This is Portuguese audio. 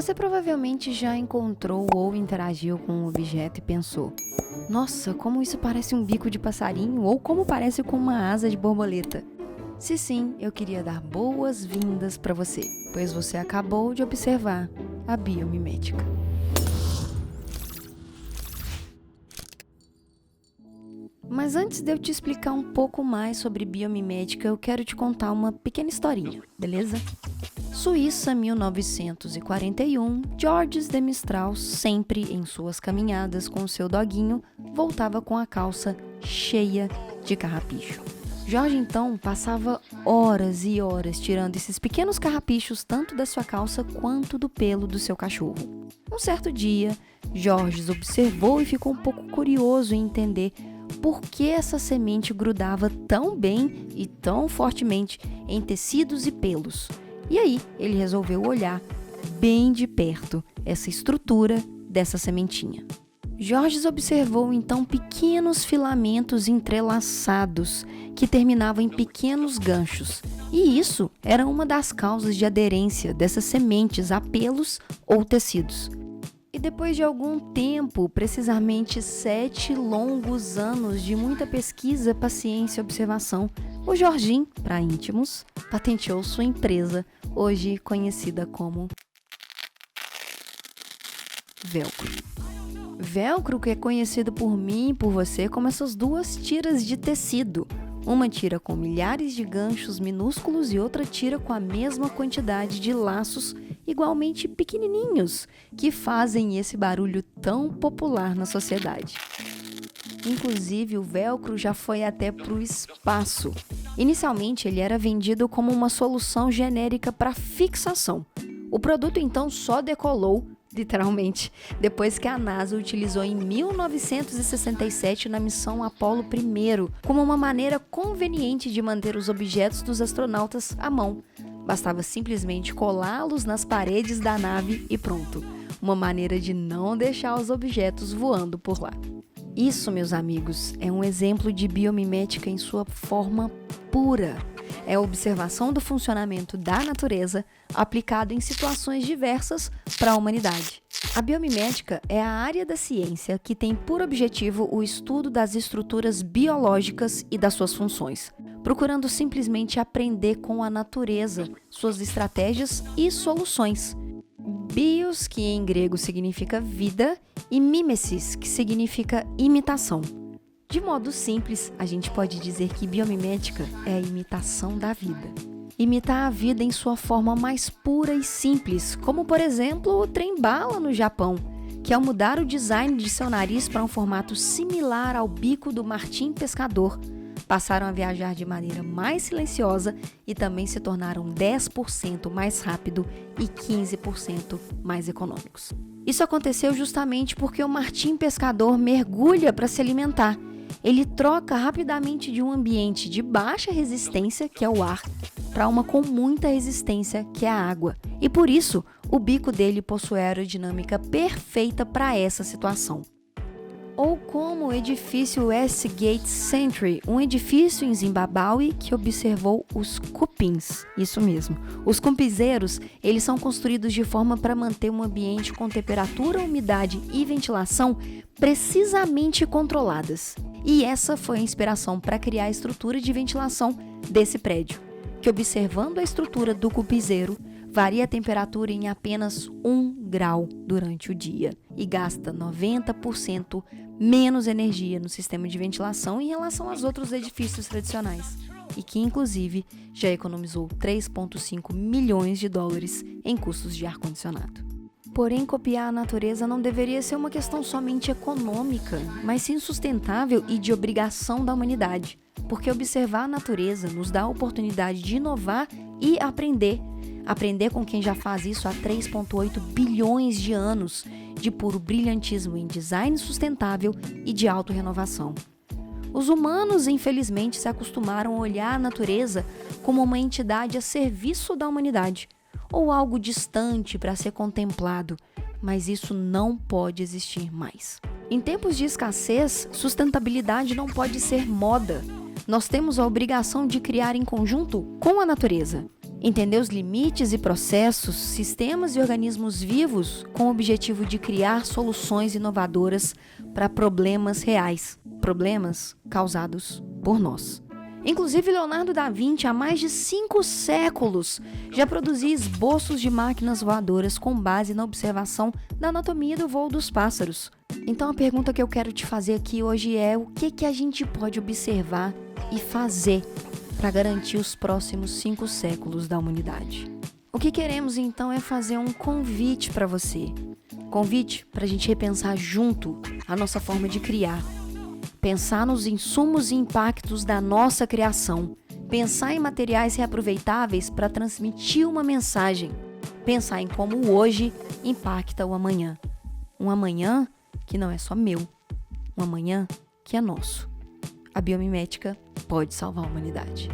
Você provavelmente já encontrou ou interagiu com um objeto e pensou: nossa, como isso parece um bico de passarinho ou como parece com uma asa de borboleta. Se sim, eu queria dar boas-vindas para você, pois você acabou de observar a biomimética. Mas antes de eu te explicar um pouco mais sobre biomimética, eu quero te contar uma pequena historinha, beleza? Suíça, 1941, Georges de Mistral, sempre em suas caminhadas com seu doguinho, voltava com a calça cheia de carrapicho. Jorge, então, passava horas e horas tirando esses pequenos carrapichos tanto da sua calça quanto do pelo do seu cachorro. Um certo dia, Jorge observou e ficou um pouco curioso em entender por que essa semente grudava tão bem e tão fortemente em tecidos e pelos. E aí, ele resolveu olhar bem de perto essa estrutura dessa sementinha. Jorge observou então pequenos filamentos entrelaçados que terminavam em pequenos ganchos. E isso era uma das causas de aderência dessas sementes a pelos ou tecidos. E depois de algum tempo, precisamente 7 longos anos de muita pesquisa, paciência e observação, o Jorginho, para íntimos, patenteou sua empresa, hoje conhecida como Velcro. Velcro que é conhecido por mim e por você como essas duas tiras de tecido. Uma tira com milhares de ganchos minúsculos e outra tira com a mesma quantidade de laços igualmente pequenininhos que fazem esse barulho tão popular na sociedade. Inclusive, o velcro já foi até para o espaço. Inicialmente, ele era vendido como uma solução genérica para fixação. O produto, então, só decolou, literalmente, depois que a NASA o utilizou em 1967 na missão Apollo 1, como uma maneira conveniente de manter os objetos dos astronautas à mão. Bastava simplesmente colá-los nas paredes da nave e pronto. Uma maneira de não deixar os objetos voando por lá. Isso, meus amigos, é um exemplo de biomimética em sua forma pura. É a observação do funcionamento da natureza aplicado em situações diversas para a humanidade. A biomimética é a área da ciência que tem por objetivo o estudo das estruturas biológicas e das suas funções, procurando simplesmente aprender com a natureza, suas estratégias e soluções. Bios, que em grego significa vida, e mimesis, que significa imitação. De modo simples, a gente pode dizer que biomimética é a imitação da vida. Imitar a vida em sua forma mais pura e simples, como por exemplo o trem-bala no Japão, que ao mudar o design de seu nariz para um formato similar ao bico do martim pescador, passaram a viajar de maneira mais silenciosa e também se tornaram 10% mais rápido e 15% mais econômicos. Isso aconteceu justamente porque o martim pescador mergulha para se alimentar. Ele troca rapidamente de um ambiente de baixa resistência, que é o ar, para uma com muita resistência, que é a água. E por isso, o bico dele possui a aerodinâmica perfeita para essa situação. Ou como o edifício Westgate Century, um edifício em Zimbábue que observou os cupins. Isso mesmo. Os cupinzeiros, eles são construídos de forma para manter um ambiente com temperatura, umidade e ventilação precisamente controladas. E essa foi a inspiração para criar a estrutura de ventilação desse prédio, que observando a estrutura do cupinzeiro, varia a temperatura em apenas 1 grau durante o dia e gasta 90% menos energia no sistema de ventilação em relação aos outros edifícios tradicionais e que, inclusive, já economizou 3,5 milhões de dólares em custos de ar-condicionado. Porém, copiar a natureza não deveria ser uma questão somente econômica, mas sim sustentável e de obrigação da humanidade, porque observar a natureza nos dá a oportunidade de inovar e aprender com quem já faz isso há 3,8 bilhões de anos de puro brilhantismo em design sustentável e de autorrenovação. Os humanos, infelizmente, se acostumaram a olhar a natureza como uma entidade a serviço da humanidade, ou algo distante para ser contemplado, mas isso não pode existir mais. Em tempos de escassez, sustentabilidade não pode ser moda. Nós temos a obrigação de criar em conjunto com a natureza. Entender os limites e processos, sistemas e organismos vivos com o objetivo de criar soluções inovadoras para problemas reais, problemas causados por nós. Inclusive, Leonardo da Vinci, há mais de 5 séculos, já produzia esboços de máquinas voadoras com base na observação da anatomia do voo dos pássaros. Então, a pergunta que eu quero te fazer aqui hoje é: o que a gente pode observar e fazer para garantir os próximos 5 séculos da humanidade? O que queremos, então, é fazer um convite para você. Convite para a gente repensar junto a nossa forma de criar. Pensar nos insumos e impactos da nossa criação. Pensar em materiais reaproveitáveis para transmitir uma mensagem. Pensar em como o hoje impacta o amanhã. Um amanhã que não é só meu. Um amanhã que é nosso. A biomimética pode salvar a humanidade.